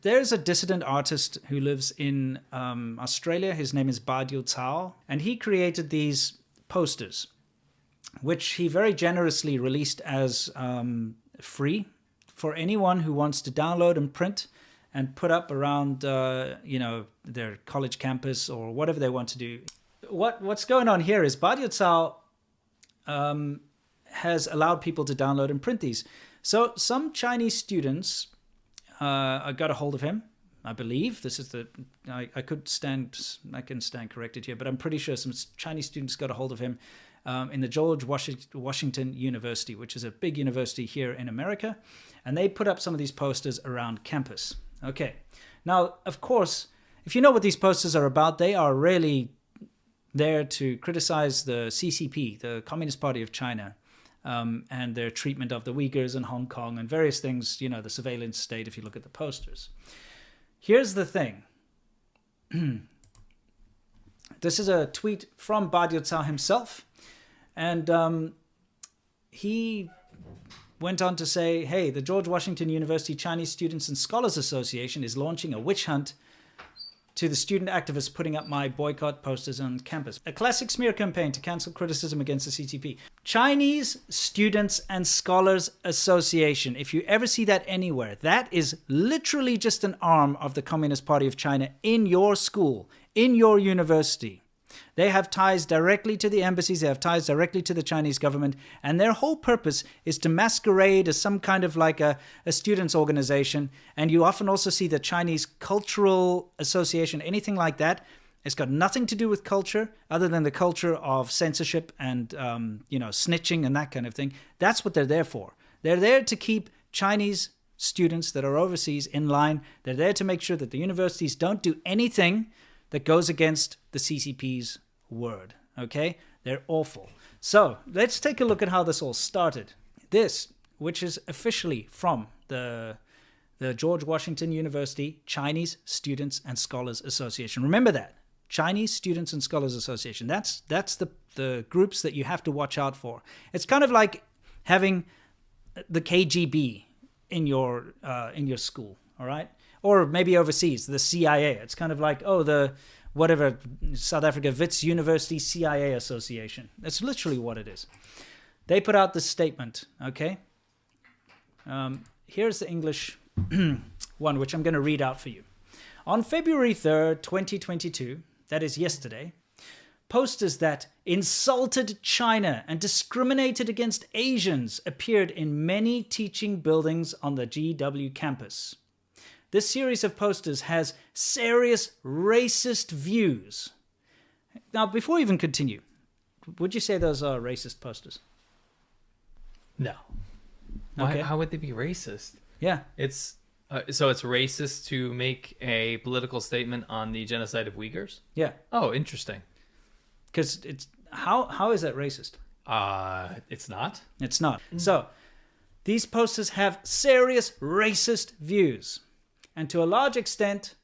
there's a dissident artist who lives in Australia. His name is ADVChina, and he created these posters, which he very generously released as free for anyone who wants to download and print and put up around, their college campus or whatever they want to do. What's going on here is ADVChina has allowed people to download and print these. So some Chinese students got a hold of him, I believe. This is I can stand corrected here, but I'm pretty sure some Chinese students got a hold of him in the George Washington University, which is a big university here in America. And they put up some of these posters around campus. Okay. Now, of course, if you know what these posters are about, they are really there to criticize the CCP, the Communist Party of China, and their treatment of the Uyghurs in Hong Kong and various things, the surveillance state, if you look at the posters. Here's the thing. This is a tweet from ADVChina himself. And he went on to say, hey, the George Washington University Chinese Students and Scholars Association is launching a witch hunt to the student activists putting up my boycott posters on campus. A classic smear campaign to cancel criticism against the CCP. Chinese Students and Scholars Association. If you ever see that anywhere, that is literally just an arm of the Communist Party of China in your school, in your university. They have ties directly to the embassies, they have ties directly to the Chinese government, and their whole purpose is to masquerade as some kind of like a students' organization. And you often also see the Chinese Cultural Association, anything like that. It's got nothing to do with culture other than the culture of censorship and, snitching and that kind of thing. That's what they're there for. They're there to keep Chinese students that are overseas in line. They're there to make sure that the universities don't do anything that goes against the CCP's word, okay? They're awful. So let's take a look at how this all started. This, which is officially from the George Washington University Chinese Students and Scholars Association. Remember that, Chinese Students and Scholars Association. That's the groups that you have to watch out for. It's kind of like having the KGB in your school, all right? Or maybe overseas, the CIA. It's kind of like, South Africa Wits University CIA Association. That's literally what it is. They put out this statement, okay? Here's the English one, which I'm going to read out for you. On February 3rd, 2022, that is yesterday, posters that insulted China and discriminated against Asians appeared in many teaching buildings on the GW campus. This series of posters has serious racist views. Now, before we even continue, would you say those are racist posters? No. Okay. How would they be racist? Yeah. So it's racist to make a political statement on the genocide of Uyghurs? Yeah. Oh, interesting. Because how is that racist? It's not. It's not. So these posters have serious racist views, and to a large extent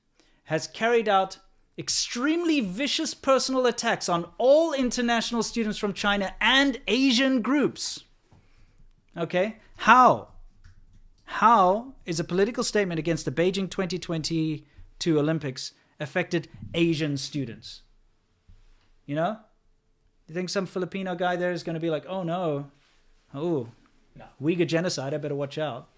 has carried out extremely vicious personal attacks on all international students from China and Asian groups. Okay? How is a political statement against the Beijing 2022 Olympics affected Asian students? You know? You think some Filipino guy there is going to be like, oh no, Uyghur genocide, I better watch out.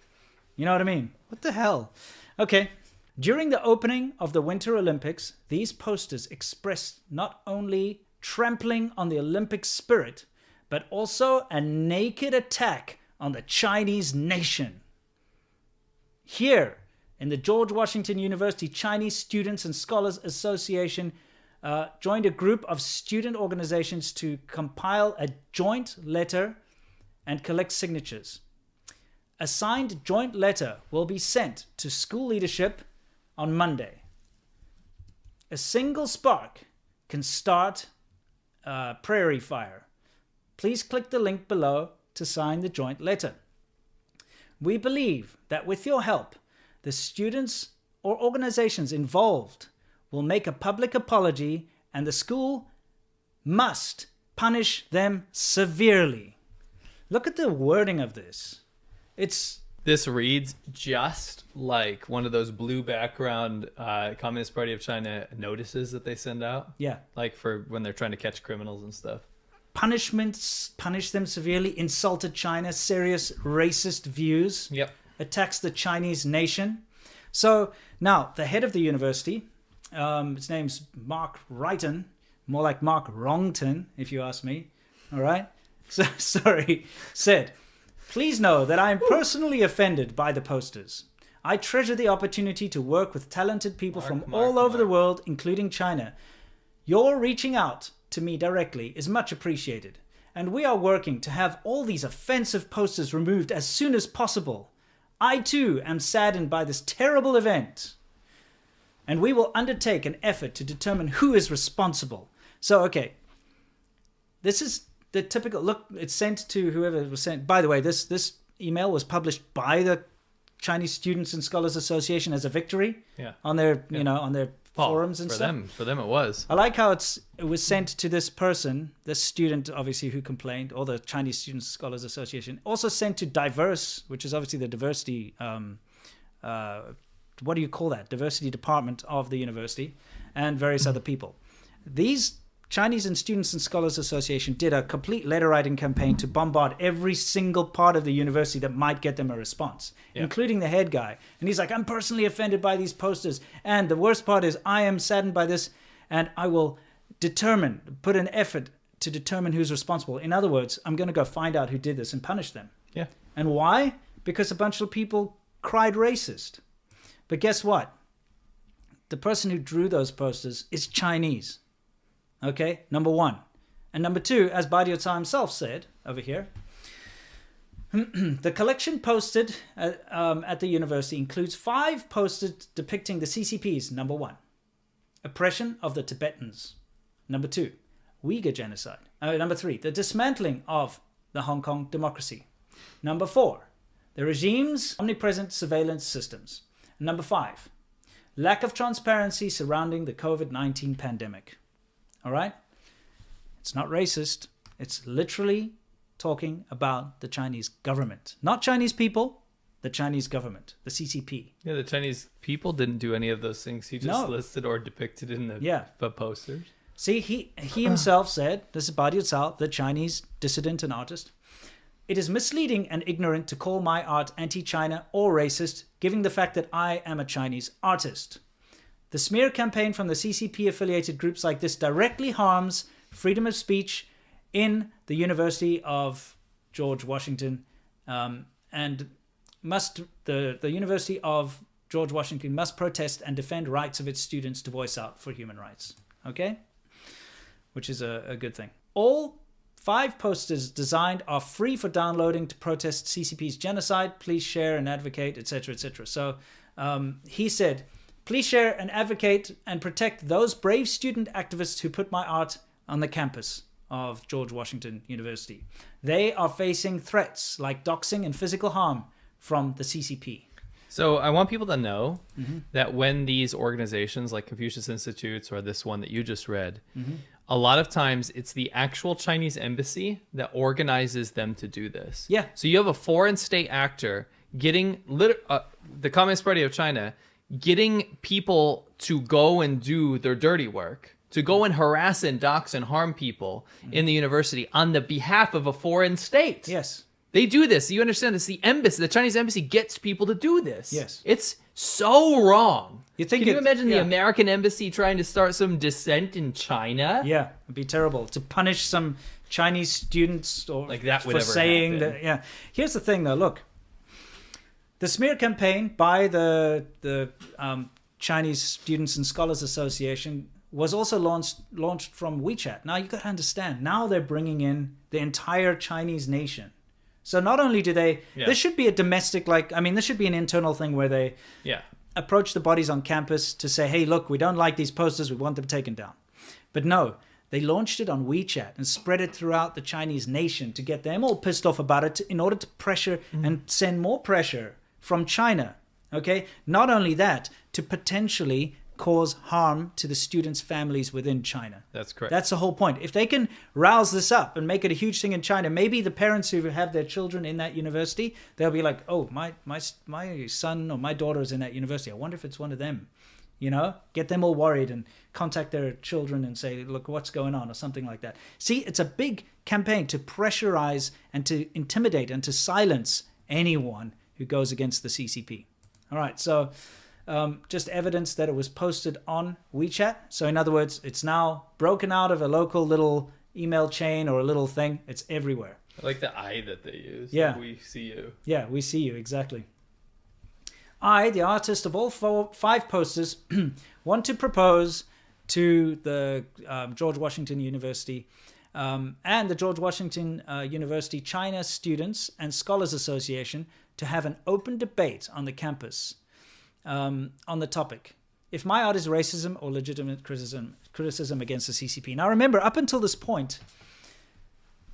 You know what I mean? What the hell? Okay. During the opening of the Winter Olympics, these posters expressed not only trampling on the Olympic spirit, but also a naked attack on the Chinese nation. Here, in the George Washington University Chinese Students and Scholars Association, joined a group of student organizations to compile a joint letter and collect signatures. A signed joint letter will be sent to school leadership on Monday. A single spark can start a prairie fire. Please click the link below to sign the joint letter. We believe that with your help, the students or organizations involved will make a public apology, and the school must punish them severely. Look at the wording of this. It's This reads just like one of those blue background Communist Party of China notices that they send out. Yeah. Like for when they're trying to catch criminals and stuff. Punishments, punish them severely, insulted China, serious racist views, Yep. attacks the Chinese nation. So now the head of the university, his name's Mark Wrighton, more like Mark Wrongton, if you ask me. All right. So, sorry, said, please know that I am personally offended by the posters. I treasure the opportunity to work with talented people from all over the world, including China. Your reaching out to me directly is much appreciated, and we are working to have all these offensive posters removed as soon as possible. I too am saddened by this terrible event, and we will undertake an effort to determine who is responsible. So, okay, this is the typical, look, it's sent to whoever it was sent. By the way, this email was published by the Chinese Students and Scholars Association as a victory on their, on their forums and stuff. For them it was. I like how it was sent to this person, this student, obviously, who complained, or the Chinese Students Scholars Association. Also sent to Diverse, which is obviously the diversity, what do you call that? Diversity department of the university, and various other people. These Chinese and Students and Scholars Association did a complete letter writing campaign to bombard every single part of the university that might get them a response, including the head guy. And he's like, I'm personally offended by these posters. And the worst part is I am saddened by this, and I will put an effort to determine who's responsible. In other words, I'm going to go find out who did this and punish them. Yeah. And why? Because a bunch of people cried racist. But guess what? The person who drew those posters is Chinese. Okay, number one. And number two, as Baijiu Cao himself said over here, the collection posted at the university includes 5 posters depicting the CCP's, number 1, oppression of the Tibetans. Number 2, Uyghur genocide. Number 3, the dismantling of the Hong Kong democracy. Number 4, the regime's omnipresent surveillance systems. And number 5, lack of transparency surrounding the COVID-19 pandemic. All right? It's not racist. It's literally talking about the Chinese government. Not Chinese people, the Chinese government, the CCP. Yeah, the Chinese people didn't do any of those things he just listed or depicted in the posters. See, he himself said, this is Baijiu Cao, the Chinese dissident and artist, it is misleading and ignorant to call my art anti-China or racist, given the fact that I am a Chinese artist. The smear campaign from the CCP-affiliated groups like this directly harms freedom of speech in the University of George Washington, and the University of George Washington must protest and defend rights of its students to voice out for human rights. Okay? Which is a good thing. All 5 posters designed are free for downloading to protest CCP's genocide. Please share and advocate, etc., etc. So he said, please share and advocate and protect those brave student activists who put my art on the campus of George Washington University. They are facing threats like doxing and physical harm from the CCP. So I want people to know that when these organizations like Confucius Institutes or this one that you just read, a lot of times it's the actual Chinese embassy that organizes them to do this. Yeah. So you have a foreign state actor getting the Communist Party of China getting people to go and do their dirty work, to go and harass and dox and harm people in the university on the behalf of a foreign state. Yes. They do this. You understand this? The embassy, the Chinese embassy gets people to do this. Yes. It's so wrong. Can you imagine the yeah. American embassy trying to start some dissent in China? Yeah, it'd be terrible to punish some Chinese students or like that would for ever saying happen. that. Yeah. Here's the thing, though. Look, the smear campaign by the Chinese Students and Scholars Association was also launched from WeChat. Now you got to understand. Now they're bringing in the entire Chinese nation. So not only do they, this should be a domestic, this should be an internal thing where they approach the bodies on campus to say, hey, look, we don't like these posters, we want them taken down. But no, they launched it on WeChat and spread it throughout the Chinese nation to get them all pissed off about it in order to pressure and send more pressure from China. Okay? Not only that, to potentially cause harm to the students' families within China. That's correct. That's the whole point. If they can rouse this up and make it a huge thing in China, maybe the parents who have their children in that university, they'll be like, oh, my son or my daughter is in that university. I wonder if it's one of them. Get them all worried and contact their children and say, look, what's going on, or something like that. See, it's a big campaign to pressurize and to intimidate and to silence anyone who goes against the CCP. All right, so just evidence that it was posted on WeChat. So in other words, it's now broken out of a local little email chain or a little thing. It's everywhere. I like the I that they use. Yeah. Like, we see you. Yeah, we see you, exactly. I, the artist of all 5 posters, want to propose to the George Washington University and the George Washington University China Students and Scholars Association to have an open debate on the campus on the topic. If my art is racism or legitimate criticism against the CCP. Now remember, up until this point,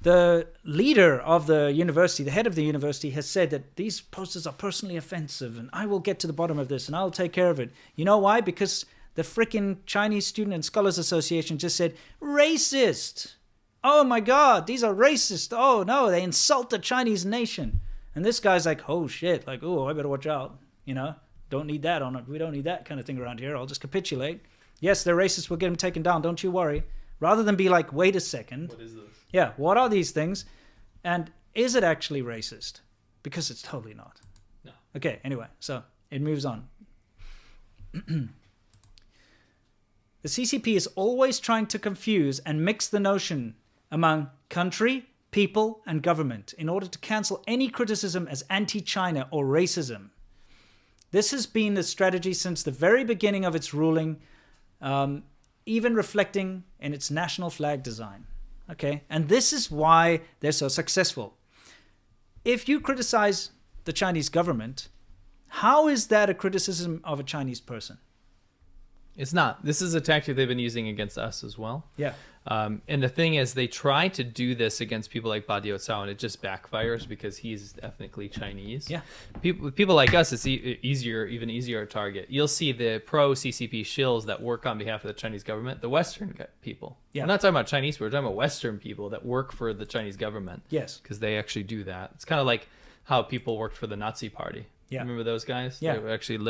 the leader of the university, the head of the university, has said that these posters are personally offensive and I will get to the bottom of this and I'll take care of it. You know why? Because the frickin' Chinese Student and Scholars Association just said, racist! Oh my God, these are racist. Oh no, they insult the Chinese nation. And this guy's like, oh shit, like, oh, I better watch out. Don't need that on it. We don't need that kind of thing around here. I'll just capitulate. Yes, they're racist. We'll get them taken down. Don't you worry. Rather than be like, wait a second. What is this? Yeah, what are these things? And is it actually racist? Because it's totally not. No. Okay, anyway, so it moves on. The CCP is always trying to confuse and mix the notion among country, people, and government in order to cancel any criticism as anti-China or racism. This has been the strategy since the very beginning of its ruling, even reflecting in its national flag design. Okay, and this is why they're so successful. If you criticize the Chinese government, how is that a criticism of a Chinese person? It's not. This is a tactic they've been using against us as well. Yeah. And the thing is, they try to do this against people like Ba Diao, and it just backfires because he's ethnically Chinese. Yeah. People like us, it's even easier to target. You'll see the pro-CCP shills that work on behalf of the Chinese government, the Western people. Yeah. We're not talking about Chinese people, we're talking about Western people that work for the Chinese government. Yes. Because they actually do that. It's kind of like how people worked for the Nazi party. Yeah. Remember those guys? Yeah. They actually did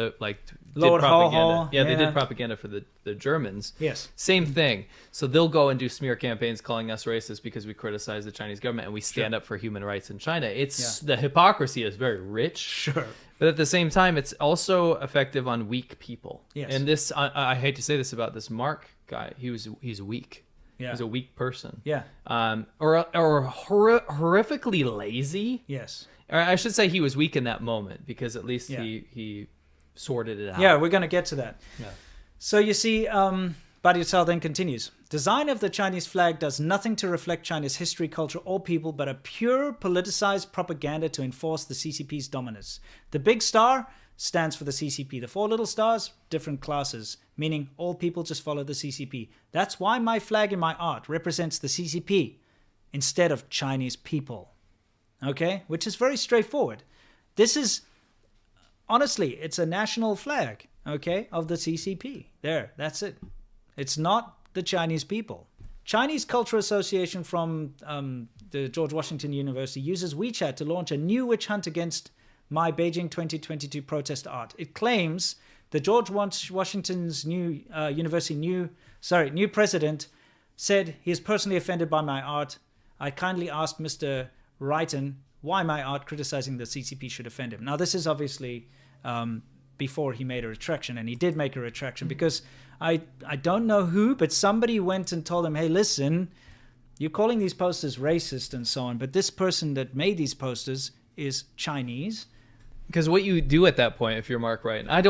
Lord propaganda. Ho-Ho. Yeah, they Yeah. did propaganda for the Germans. Yes. Same thing. So they'll go and do smear campaigns calling us racist because we criticize the Chinese government and we stand up for human rights in China. The hypocrisy is very rich. Sure. But at the same time, it's also effective on weak people. Yes. And this, I hate to say this about this Mark guy. He's weak. Yeah. He's a weak person. Yeah. Or horrifically lazy. Yes. Or I should say he was weak in that moment because at least Yeah. he sorted it out. Yeah, we're going to get to that. Yeah. So you see, Ba Diao then continues. Design of the Chinese flag does nothing to reflect China's history, culture, or people, but a pure politicized propaganda to enforce the CCP's dominance. The big star stands for the CCP. The 4 little stars, different classes, meaning all people just follow the CCP. That's why my flag in my art represents the CCP instead of Chinese people. Okay? Which is very straightforward. This is, honestly, it's a national flag, okay, of the CCP. There, that's it. It's not the Chinese people. Chinese Cultural Association from the George Washington University uses WeChat to launch a new witch hunt against my Beijing 2022 protest art. It claims the George Washington's new president said he is personally offended by my art. I kindly asked Mr. Wrighton why my art criticizing the CCP should offend him. Now, this is obviously before he made a retraction, and he did make a retraction because I don't know who, but somebody went and told him, hey, listen, you're calling these posters racist and so on, but this person that made these posters is Chinese. Because what you do at that point, if you're Mark Wright, and I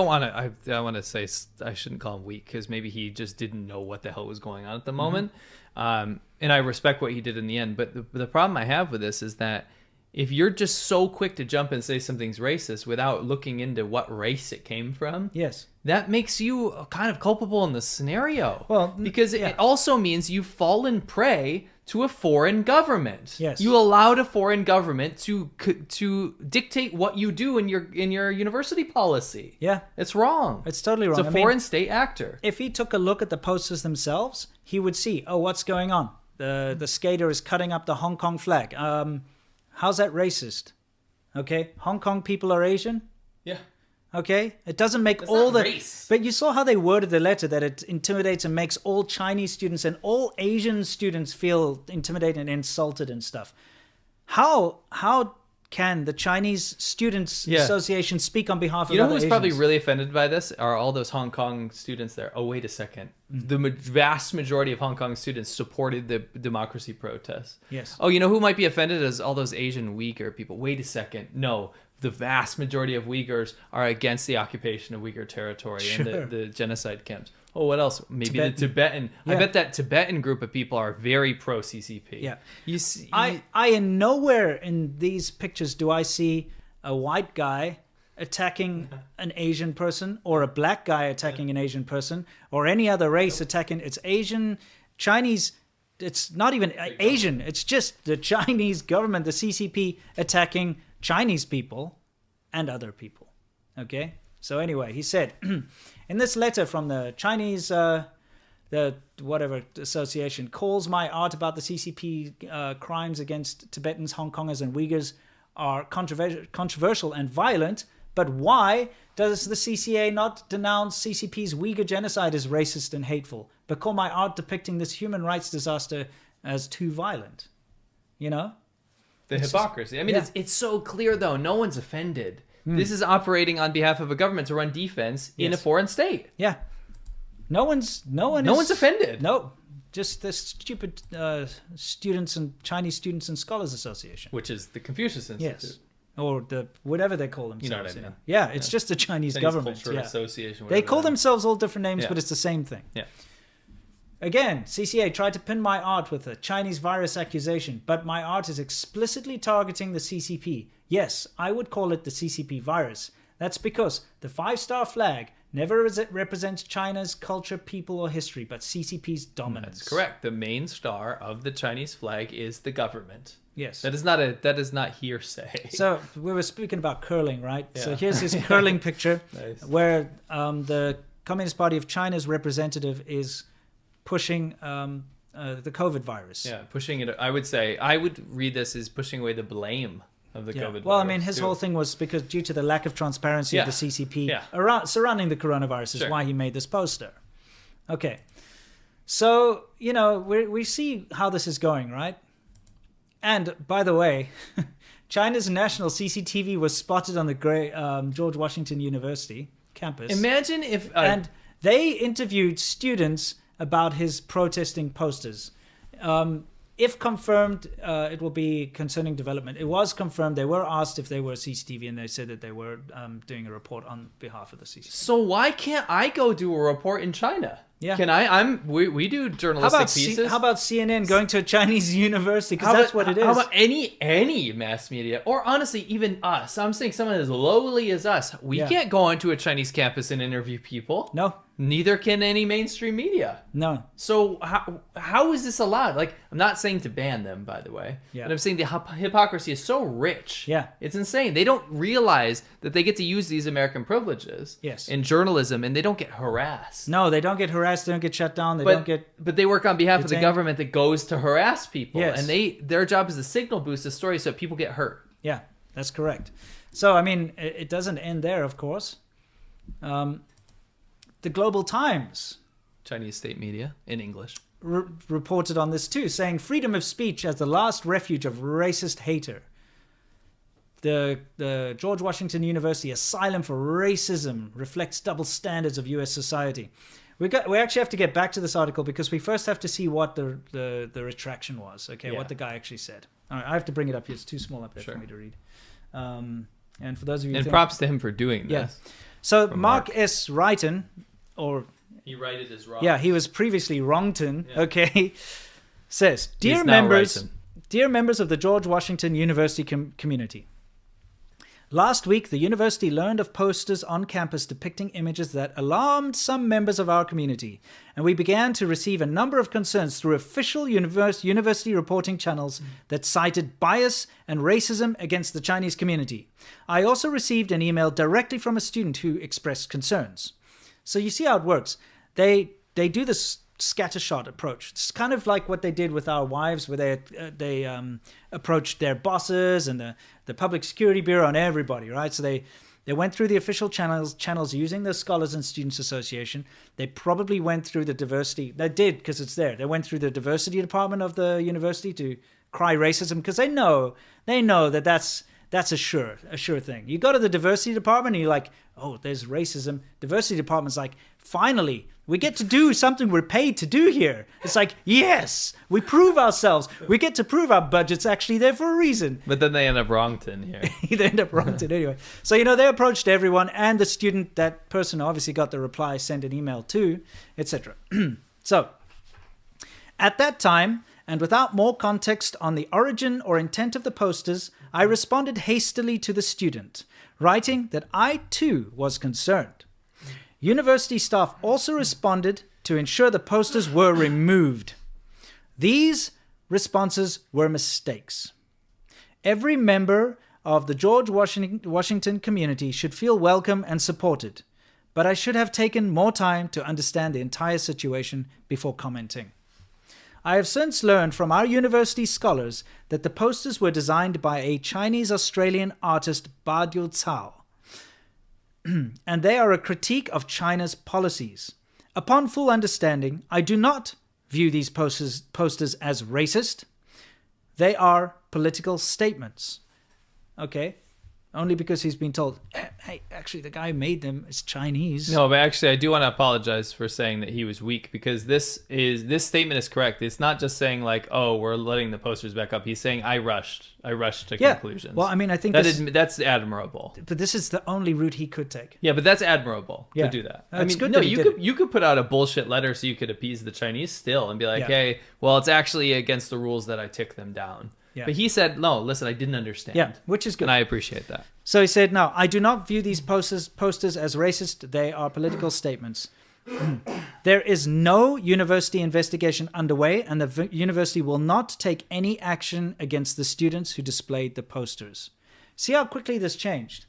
want to say I shouldn't call him weak because maybe he just didn't know what the hell was going on at the moment. And I respect what he did in the end. But the problem I have with this is that if you're just so quick to jump and say something's racist without looking into what race it came from, yes, that makes you kind of culpable in the scenario. Well, because it also means you've fallen prey to a foreign government. Yes. You allowed a foreign government to dictate what you do in your university policy. Yeah. It's wrong. It's totally wrong. It's a foreign state actor. If he took a look at the posters themselves, he would see, oh, what's going on? The skater is cutting up the Hong Kong flag. How's that racist? Okay, Hong Kong people are Asian. Yeah. Okay, it doesn't make It's all not the race. But you saw how they worded the letter, that it intimidates and makes all Chinese students and all Asian students feel intimidated and insulted and stuff. How can the Chinese Students Association speak on behalf of You know other who's Asians? probably really offended by this? Are all those Hong Kong students there. Oh, wait a second. The vast majority of Hong Kong students supported the democracy protests. Yes. Oh, you know who might be offended is all those Asian Uyghur people. Wait a second. No, the vast majority of Uyghurs are against the occupation of Uyghur territory and the genocide camps. Oh, what else? Maybe the Tibetan. Yeah. I bet that Tibetan group of people are very pro-CCP. Yeah. You see, I in nowhere in these pictures do I see a white guy attacking an Asian person or a black guy attacking an Asian person or any other race attacking. It's Asian, Chinese. It's not even Asian. It's just the Chinese government, the CCP, attacking Chinese people and other people. Okay? So anyway, he said, in this letter from the Chinese, the whatever association, calls my art about the CCP crimes against Tibetans, Hong Kongers, and Uyghurs are controversial and violent. But why does the CCA not denounce CCP's Uyghur genocide as racist and hateful, but call my art depicting this human rights disaster as too violent? You know? The hypocrisy. I mean, it's so clear, though. No one's offended. This is operating on behalf of a government to run defense in a foreign state. Yeah. No one's offended. No. Just the stupid students and Chinese Students and Scholars Association. Which is the Confucius Institute. Yes. Or the whatever they call themselves. You know what I mean. Yeah, it's just the Chinese government. Cultural Association. They call that is. themselves all different names, but it's the same thing. Yeah. Again, CCA tried to pin my art with a Chinese virus accusation, but my art is explicitly targeting the CCP. Yes, I would call it the CCP virus. That's because the 5-star flag never represents China's culture, people, or history, but CCP's dominance. That's correct. The main star of the Chinese flag is the government. Yes. That is not hearsay. So we were speaking about curling, right? Yeah. So here's this curling picture where the Communist Party of China's representative is pushing the COVID virus. Yeah, pushing it. I would read this as pushing away the blame of the COVID virus. Well, I mean, his whole thing was because due to the lack of transparency of the CCP surrounding the coronavirus is why he made this poster. Okay. So, you know, we see how this is going, right? And by the way, China's national CCTV was spotted on the George Washington University campus. Imagine if... and they interviewed students about his protesting posters. If confirmed, it will be concerning development. It was confirmed. They were asked if they were CCTV, and they said that they were doing a report on behalf of the CCTV. So why can't I go do a report in China? Yeah. Can I? We do journalistic pieces. How about CNN going to a Chinese university? Because that's what it is. How about any mass media, or honestly, even us? I'm saying someone as lowly as us. We can't go onto a Chinese campus and interview people. No. Neither can any mainstream media. No. So how is this allowed? Like, I'm not saying to ban them, by the way. Yeah. But I'm saying the hypocrisy is so rich. Yeah. It's insane. They don't realize that they get to use these American privileges in journalism, and they don't get harassed. No, they don't get harassed. They don't get shut down. But they work on behalf of the government that goes to harass people. Yes. And their job is to signal boost the story so people get hurt. Yeah, that's correct. So, I mean, it doesn't end there, of course. The Global Times, Chinese state media in English, reported on this too, saying freedom of speech as the last refuge of racist hater. The George Washington University Asylum for Racism reflects double standards of U.S. society. We actually have to get back to this article because we first have to see what the retraction was. Okay, what the guy actually said. All right, I have to bring it up here. It's too small up there for me to read. And for those of you, props to him for doing this. Yeah. So Mark S. Wrighton, or he righted his wrong. Yeah, he was previously Wrongton. Yeah. Okay, says, dear members of the George Washington University community. Last week, the university learned of posters on campus depicting images that alarmed some members of our community, and we began to receive a number of concerns through official university reporting channels that cited bias and racism against the Chinese community. I also received an email directly from a student who expressed concerns. So you see how it works. They do this scattershot approach. It's kind of like what they did with our wives, where they approached their bosses and the Public Security Bureau and everybody, right? So they went through the official channels using the Scholars and Students Association. They probably went through the diversity. They did, because it's there. They went through the diversity department of the university to cry racism, because they know that that's a sure thing. You go to the diversity department and you're like, oh, there's racism. Diversity department's like, finally, we get to do something we're paid to do here. It's like, yes, we prove ourselves. We get to prove our budget's actually there for a reason. But then they end up wronged here. They end up wronged anyway. So, they approached everyone, and the student, that person obviously got the reply, sent an email too, etc. So, at that time, and without more context on the origin or intent of the posters, I responded hastily to the student, writing that I too was concerned. University staff also responded to ensure the posters were removed. These responses were mistakes. Every member of the George Washington community should feel welcome and supported, but I should have taken more time to understand the entire situation before commenting. I have since learned from our university scholars that the posters were designed by a Chinese-Australian artist, Badiu Cao, and they are a critique of China's policies. Upon full understanding, I do not view these posters as racist. They are political statements. Okay? Only because he's been told, hey, actually, the guy who made them is Chinese. No, but actually, I do want to apologize for saying that he was weak, because this statement is correct. It's not just saying like, oh, we're letting the posters back up. He's saying I rushed to conclusions. Well, I mean, I think that's admirable. But this is the only route he could take. Yeah, but that's admirable to do that. It's good that you could put out a bullshit letter so you could appease the Chinese still and be like, hey, well, it's actually against the rules that I took them down. Yeah. But he said, no, listen, I didn't understand. Yeah, which is good. And I appreciate that. So he said, no, I do not view these posters as racist. They are political statements. There is no university investigation underway, and the university will not take any action against the students who displayed the posters. See how quickly this changed?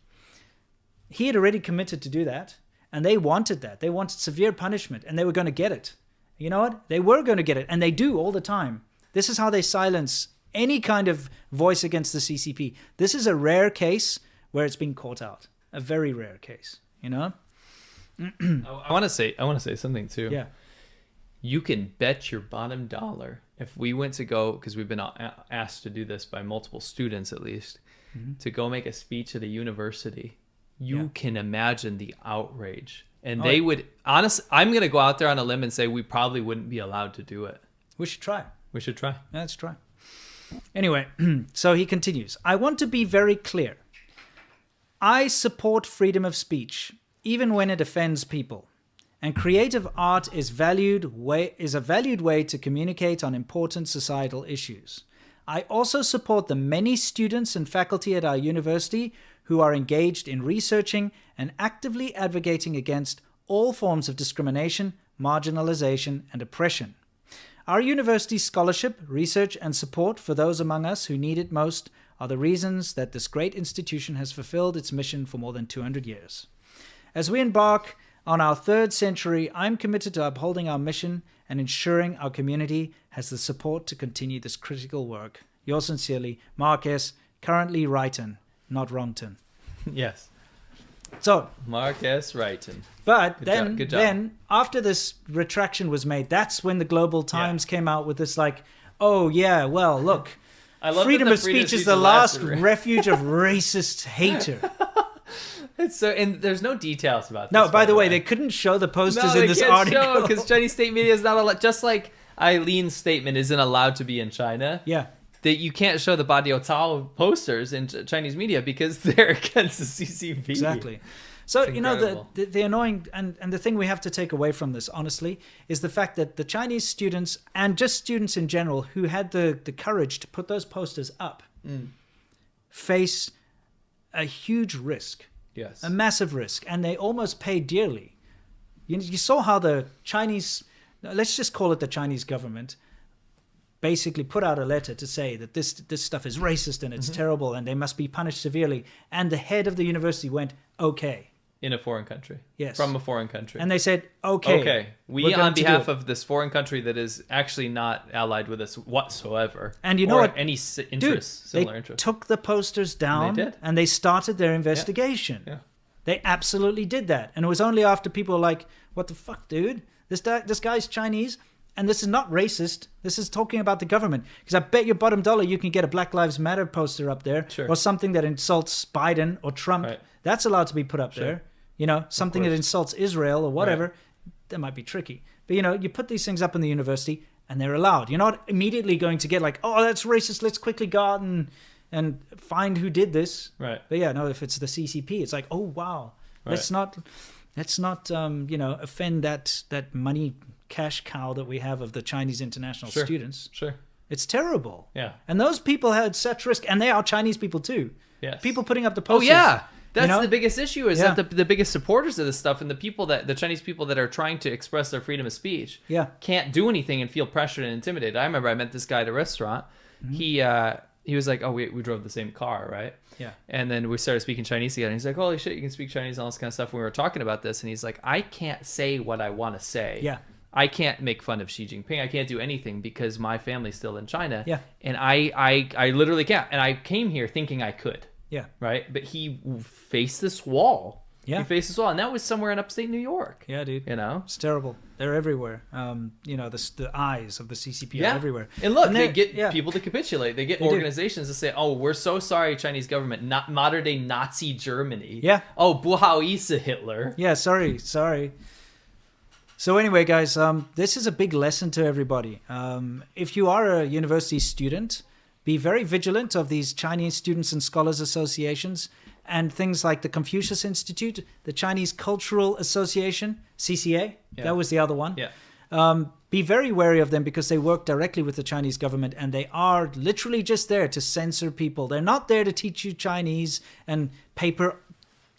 He had already committed to do that, and they wanted that. They wanted severe punishment, and they were going to get it. You know what? They were going to get it, and they do all the time. This is how they silence any kind of voice against the CCP. This is a rare case where it's been caught out. A very rare case, I want to say something too. Yeah. You can bet your bottom dollar, if we went to go, because we've been asked to do this by multiple students at least, to go make a speech at a university, you can imagine the outrage. And they would, honestly, I'm going to go out there on a limb and say we probably wouldn't be allowed to do it. We should try. Yeah, let's try. Anyway, so he continues. I want to be very clear. I support freedom of speech, even when it offends people. And creative art is a valued way to communicate on important societal issues. I also support the many students and faculty at our university who are engaged in researching and actively advocating against all forms of discrimination, marginalization, and oppression. Our university's scholarship, research, and support for those among us who need it most are the reasons that this great institution has fulfilled its mission for more than 200 years. As we embark on our third century, I'm committed to upholding our mission and ensuring our community has the support to continue this critical work. Yours sincerely, Mark S., currently Wrighton, not Wrongton. Yes. So Mark S. Wrighton. But then after this retraction was made, that's when the Global Times came out with this like, oh yeah, well look, freedom of speech is the last refuge of racist hater. And there's no details about this. No, by the way, they couldn't show the posters in this article because Chinese state media is not allowed. Just like Eileen's statement isn't allowed to be in China. Yeah. That you can't show the Badiu Cao posters in Chinese media because they're against the CCP. Exactly. So, you know, the annoying, and the thing we have to take away from this, honestly, is the fact that the Chinese students, and just students in general, who had the courage to put those posters up, face a huge risk. Yes. A massive risk. And they almost pay dearly. You saw how the Chinese, let's just call it the Chinese government, basically put out a letter to say that this stuff is racist and it's terrible and they must be punished severely. And the head of the university went, okay. In a foreign country. Yes. From a foreign country. And they said, okay. Okay. We, on behalf of this foreign country that is actually not allied with us whatsoever. And you know what? Any interest, similar they interest. took the posters down And they did. and they started their investigation. Yeah. They absolutely did that. And it was only after people were like, what the fuck, dude? This guy's Chinese and this is not racist. This is talking about the government. Because I bet your bottom dollar you can get a Black Lives Matter poster up there. Sure. Or something that insults Biden or Trump. Right. That's allowed to be put up there. You know, something that insults Israel or whatever. Right. That might be tricky. But, you know, you put these things up in the university and they're allowed. You're not immediately going to get like, oh, that's racist. Let's quickly go out and find who did this. Right. But yeah, no, if it's the CCP, it's like, oh, wow. Right. Let's not you know, offend that money cash cow that we have of the Chinese international students. Sure. It's terrible. Yeah. And those people had such risk, and they are Chinese people too. Yes. People putting up the Oh posters. yeah. That's you know? the biggest issue is Yeah. that the biggest supporters of this stuff and the Chinese people that are trying to express their freedom of speech can't do anything and feel pressured and intimidated. I remember I met this guy at a restaurant. He was like, oh, we drove the same car, right? Yeah. And then we started speaking Chinese together. And he's like, holy shit, you can speak Chinese and all this kind of stuff. When we were talking about this, and he's like, I can't say what I want to say. Yeah. I can't make fun of Xi Jinping. I can't do anything because my family's still in China. Yeah. And I literally can't. And I came here thinking I could. Yeah. Right? But he faced this wall. Yeah. He faced this wall. And that was somewhere in upstate New York. Yeah, dude. You know? It's terrible. They're everywhere. You know, the eyes of the CCP are everywhere. And look, they they're- get people to capitulate. They get organizations to say, oh, we're so sorry, Chinese government, not modern day Nazi Germany. Yeah. Oh, 不好意思, Hitler. Yeah, sorry. So anyway, guys, this is a big lesson to everybody. If you are a university student, be very vigilant of these Chinese Students and Scholars Associations and things like the Confucius Institute, the Chinese Cultural Association, CCA. Yeah. That was the other one. Yeah. Be very wary of them because they work directly with the Chinese government and they are literally just there to censor people. They're not there to teach you Chinese and paper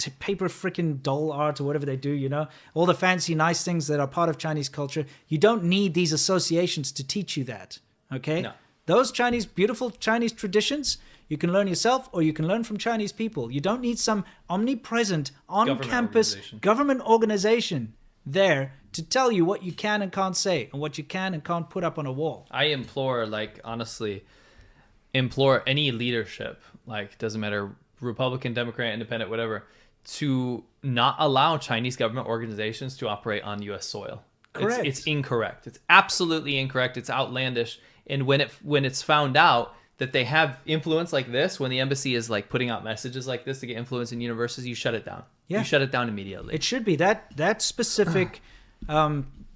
freaking doll art or whatever they do, you know, all the fancy nice things that are part of Chinese culture. You don't need these associations to teach you that. Okay. No. Those beautiful Chinese traditions, you can learn yourself or you can learn from Chinese people. You don't need some omnipresent on-campus government organization there to tell you what you can and can't say and what you can and can't put up on a wall. I honestly implore any leadership, like, doesn't matter, Republican, Democrat, Independent, whatever, to not allow Chinese government organizations to operate on U.S. soil. Correct. It's incorrect. It's absolutely incorrect. It's outlandish. And when it's found out that they have influence like this, when the embassy is like putting out messages like this to get influence in universities, you shut it down. Yeah. You shut it down immediately. It should be that specific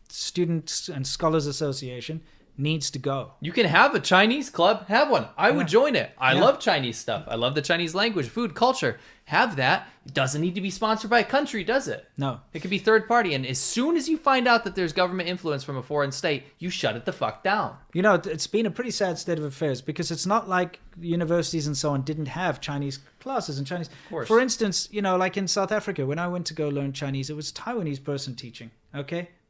Students and Scholars Association needs to go. You can have a Chinese club. Have one. I would join it. I love Chinese stuff. I love the Chinese language, food, culture. Have that. It doesn't need to be sponsored by a country, does it? No. It could be third party. And as soon as you find out that there's government influence from a foreign state, you shut it the fuck down. You know, it's been a pretty sad state of affairs because it's not like universities and so on didn't have Chinese classes and Chinese. Of course. For instance, you know, like in South Africa, when I went to go learn Chinese, it was a Taiwanese person teaching,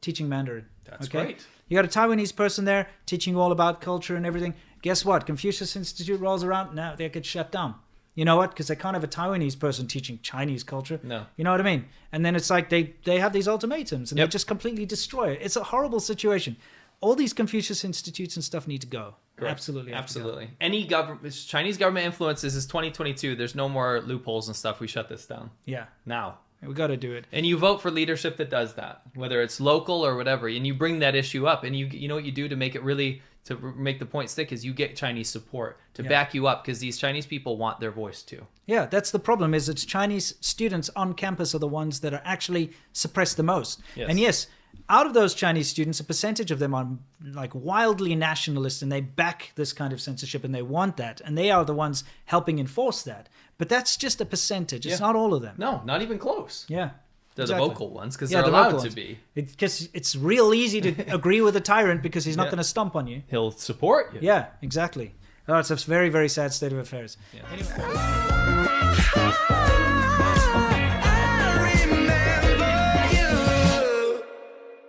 teaching Mandarin. That's great. You got a Taiwanese person there teaching you all about culture and everything. Guess what? Confucius Institute rolls around. Now they get shut down. You know what? Because they can't have a Taiwanese person teaching Chinese culture. No. You know what I mean? And then it's like they have these ultimatums and they just completely destroy it. It's a horrible situation. All these Confucius Institutes and stuff need to go. Correct. Absolutely. Absolutely. Any Chinese government influence, this is 2022. There's no more loopholes and stuff. We shut this down. Yeah. Now. We got to do it. And you vote for leadership that does that, whether it's local or whatever, and you bring that issue up, and you know what you do to make it really, to make the point stick, is you get Chinese support to back you up, because these Chinese people want their voice too. Yeah, that's the problem, is it's Chinese students on campus are the ones that are actually suppressed the most. Yes. And yes, out of those Chinese students, a percentage of them are like wildly nationalist and they back this kind of censorship and they want that. And they are the ones helping enforce that. But that's just a percentage. It's not all of them. No, not even close. Yeah. They're the vocal ones because they're allowed to be. Because it's real easy to agree with a tyrant because he's not going to stomp on you. He'll support you. Yeah, exactly. Oh, it's a very, very sad state of affairs. Yeah. Anyway. high.